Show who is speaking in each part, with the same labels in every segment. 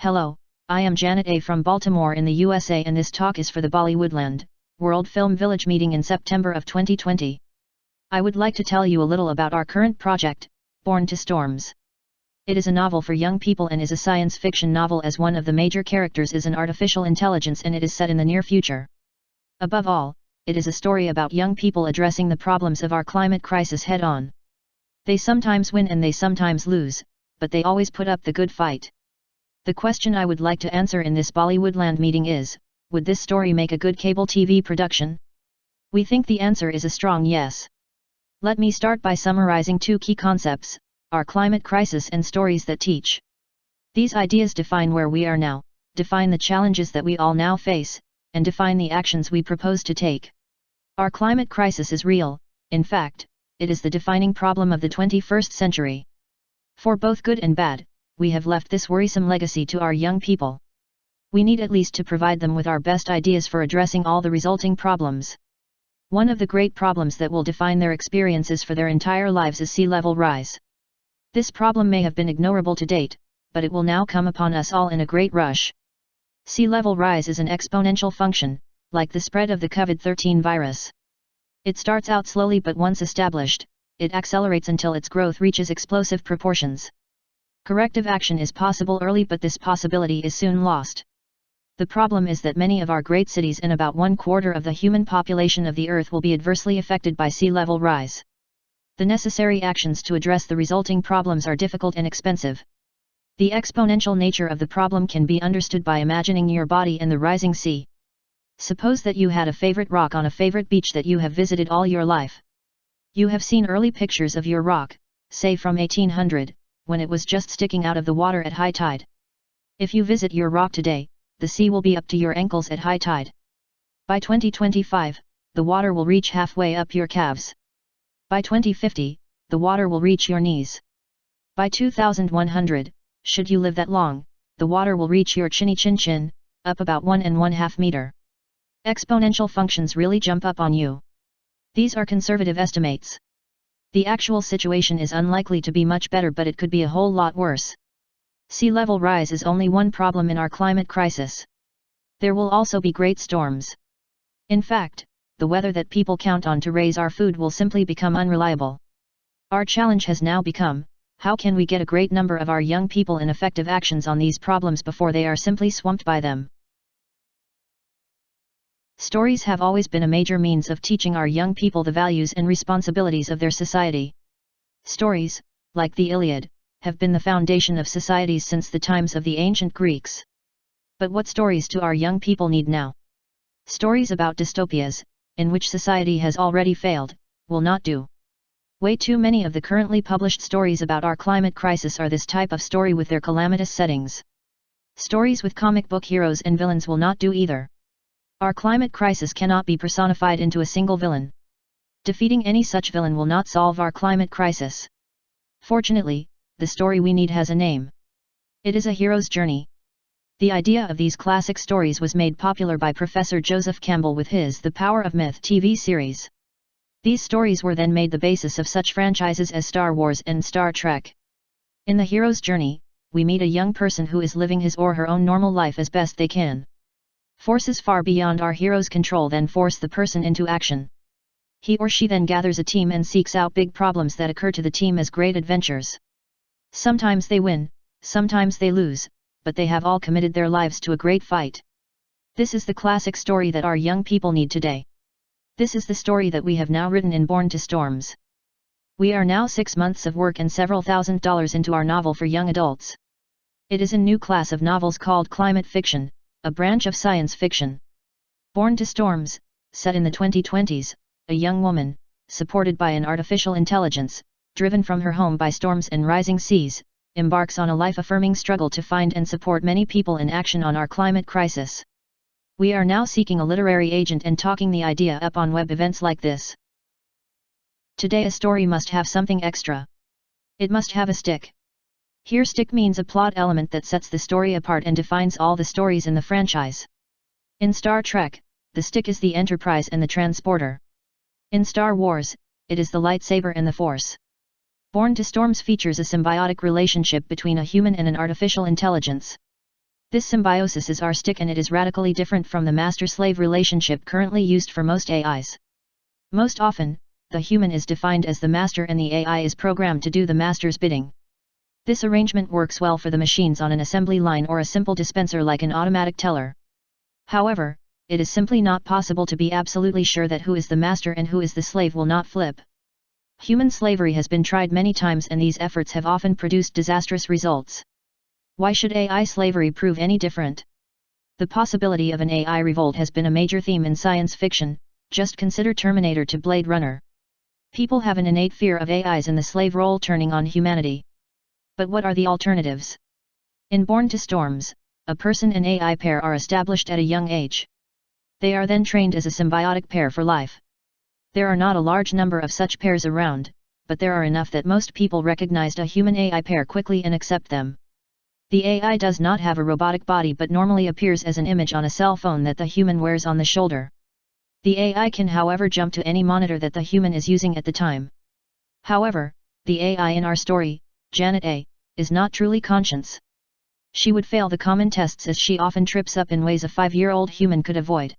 Speaker 1: Hello, I am JanetA from Baltimore in the USA and this talk is for the Baliwoodland World Film Village meeting in September of 2020. I would like to tell you a little about our current project, Born to Storms. It is a novel for young people and is a science fiction novel as one of the major characters is an artificial intelligence and it is set in the near future. Above all, it is a story about young people addressing the problems of our climate crisis head-on. They sometimes win and they sometimes lose, but they always put up the good fight. The question I would like to answer in this Baliwoodland meeting is, would this story make a good cable TV production? We think the answer is a strong yes. Let me start by summarizing two key concepts, our climate crisis and stories that teach. These ideas define where we are now, define the challenges that we all now face, and define the actions we propose to take. Our climate crisis is real, in fact, it is the defining problem of the 21st century. For both good and bad, we have left this worrisome legacy to our young people. We need at least to provide them with our best ideas for addressing all the resulting problems. One of the great problems that will define their experiences for their entire lives is sea level rise. This problem may have been ignorable to date, but it will now come upon us all in a great rush. Sea level rise is an exponential function, like the spread of the COVID-19 virus. It starts out slowly but once established, it accelerates until its growth reaches explosive proportions. Corrective action is possible early but this possibility is soon lost. The problem is that many of our great cities and about 1/4 of the human population of the Earth will be adversely affected by sea level rise. The necessary actions to address the resulting problems are difficult and expensive. The exponential nature of the problem can be understood by imagining your body and the rising sea. Suppose that you had a favorite rock on a favorite beach that you have visited all your life. You have seen early pictures of your rock, say from 1800, when it was just sticking out of the water at high tide. If you visit your rock today, the sea will be up to your ankles at high tide. By 2025, the water will reach halfway up your calves. By 2050, the water will reach your knees. By 2100, should you live that long, the water will reach your chinny chin, up about 1.5 meters. Exponential functions really jump up on you. These are conservative estimates. The actual situation is unlikely to be much better but it could be a whole lot worse. Sea level rise is only one problem in our climate crisis. There will also be great storms. In fact, the weather that people count on to raise our food will simply become unreliable. Our challenge has now become, how can we get a great number of our young people in effective actions on these problems before they are simply swamped by them? Stories have always been a major means of teaching our young people the values and responsibilities of their society. Stories, like the Iliad, have been the foundation of societies since the times of the ancient Greeks. But what stories do our young people need now? Stories about dystopias, in which society has already failed, will not do. Way too many of the currently published stories about our climate crisis are this type of story with their calamitous settings. Stories with comic book heroes and villains will not do either. Our climate crisis cannot be personified into a single villain. Defeating any such villain will not solve our climate crisis. Fortunately, the story we need has a name. It is a hero's journey. The idea of these classic stories was made popular by Professor Joseph Campbell with his The Power of Myth TV series. These stories were then made the basis of such franchises as Star Wars and Star Trek. In the hero's journey, we meet a young person who is living his or her own normal life as best they can. Forces far beyond our hero's control then force the person into action. He or she then gathers a team and seeks out big problems that occur to the team as great adventures. Sometimes they win, sometimes they lose, but they have all committed their lives to a great fight. This is the classic story that our young people need today. This is the story that we have now written in Born to Storms. We are now 6 months of work and several $1,000s into our novel for young adults. It is a new class of novels called climate fiction, a branch of science fiction. Born to Storms, set in the 2020s, a young woman, supported by an artificial intelligence, driven from her home by storms and rising seas, embarks on a life-affirming struggle to find and support many people in action on our climate crisis. We are now seeking a literary agent and talking the idea up on web events like this. Today a story must have something extra. It must have a stick. Here stick means a plot element that sets the story apart and defines all the stories in the franchise. In Star Trek, the stick is the Enterprise and the Transporter. In Star Wars, it is the lightsaber and the Force. Born to Storms features a symbiotic relationship between a human and an artificial intelligence. This symbiosis is our stick, and it is radically different from the master-slave relationship currently used for most AIs. Most often, the human is defined as the master and the AI is programmed to do the master's bidding. This arrangement works well for the machines on an assembly line or a simple dispenser like an automatic teller. However, it is simply not possible to be absolutely sure that who is the master and who is the slave will not flip. Human slavery has been tried many times, and these efforts have often produced disastrous results. Why should AI slavery prove any different? The possibility of an AI revolt has been a major theme in science fiction. Just consider Terminator to Blade Runner. People have an innate fear of AIs and the slave role turning on humanity. But what are the alternatives? In Born to Storms, a person and AI pair are established at a young age. They are then trained as a symbiotic pair for life. There are not a large number of such pairs around, but there are enough that most people recognized a human-AI pair quickly and accept them. The AI does not have a robotic body but normally appears as an image on a cell phone that the human wears on the shoulder. The AI can however jump to any monitor that the human is using at the time. However, the AI in our story, JanetA, is not truly conscious. She would fail the common tests as she often trips up in ways a 5-year-old human could avoid.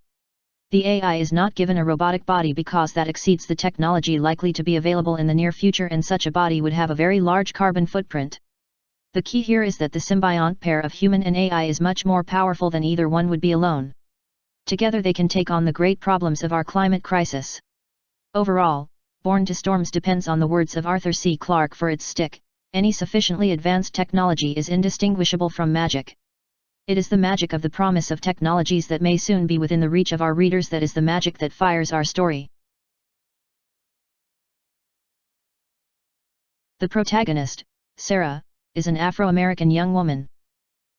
Speaker 1: The AI is not given a robotic body because that exceeds the technology likely to be available in the near future, and such a body would have a very large carbon footprint. The key here is that the symbiont pair of human and AI is much more powerful than either one would be alone. Together they can take on the great problems of our climate crisis. Overall, Born to Storms depends on the words of Arthur C. Clarke for its stick: any sufficiently advanced technology is indistinguishable from magic. It is the magic of the promise of technologies that may soon be within the reach of our readers that is the magic that fires our story. The protagonist, Sarah, is an Afro-American young woman.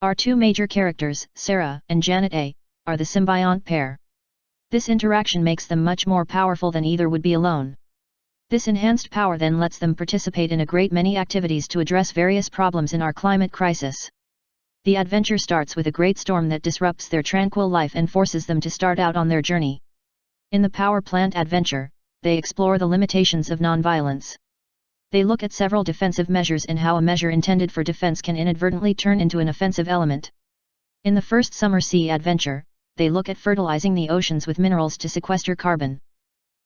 Speaker 1: Our two major characters, Sarah and JanetA, are the symbiont pair. This interaction makes them much more powerful than either would be alone. This enhanced power then lets them participate in a great many activities to address various problems in our climate crisis. The adventure starts with a great storm that disrupts their tranquil life and forces them to start out on their journey. In the power plant adventure, they explore the limitations of nonviolence. They look at several defensive measures and how a measure intended for defense can inadvertently turn into an offensive element. In the first summer sea adventure, they look at fertilizing the oceans with minerals to sequester carbon.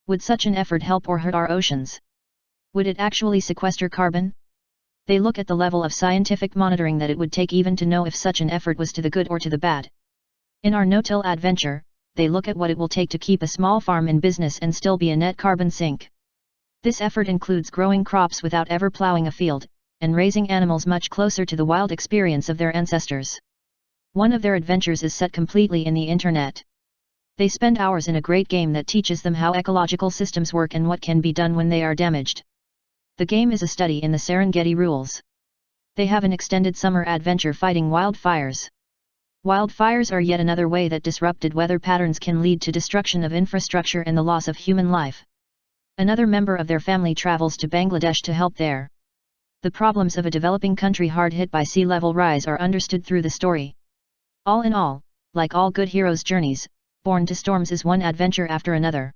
Speaker 1: Would such an effort help or hurt our oceans? Would it actually sequester carbon? They look at the level of scientific monitoring that it would take even to know if such an effort was to the good or to the bad. In our no-till adventure, they look at what it will take to keep a small farm in business and still be a net carbon sink. This effort includes growing crops without ever plowing a field, and raising animals much closer to the wild experience of their ancestors. One of their adventures is set completely in the internet. They spend hours in a great game that teaches them how ecological systems work and what can be done when they are damaged. The game is a study in the Serengeti rules. They have an extended summer adventure fighting wildfires. Wildfires are yet another way that disrupted weather patterns can lead to destruction of infrastructure and the loss of human life. Another member of their family travels to Bangladesh to help there. The problems of a developing country hard hit by sea level rise are understood through the story. All in all, like all good heroes' journeys, Born to Storms is one adventure after another.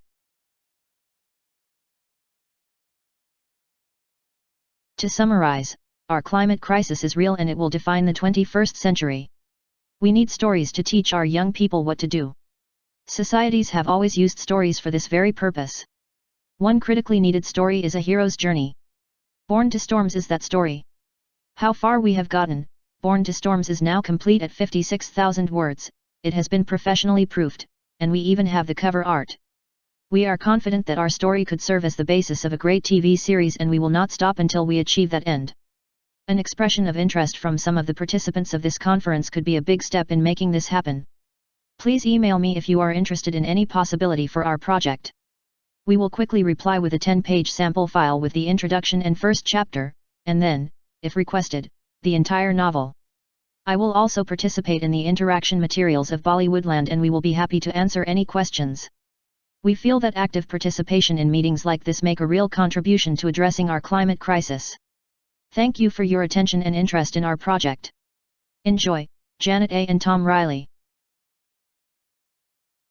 Speaker 1: To summarize, our climate crisis is real and it will define the 21st century. We need stories to teach our young people what to do. Societies have always used stories for this very purpose. One critically needed story is a hero's journey. Born to Storms is that story. How far we have gotten. Born to Storms is now complete at 56,000 words, it has been professionally proofed, and we even have the cover art. We are confident that our story could serve as the basis of a great TV series, and we will not stop until we achieve that end. An expression of interest from some of the participants of this conference could be a big step in making this happen. Please email me if you are interested in any possibility for our project. We will quickly reply with a 10-page sample file with the introduction and first chapter, and then, if requested, the entire novel. I will also participate in the interaction materials of Bollywoodland, and we will be happy to answer any questions. We feel that active participation in meetings like this make a real contribution to addressing our climate crisis. Thank you for your attention and interest in our project. Enjoy, JanetA and Tom Riley.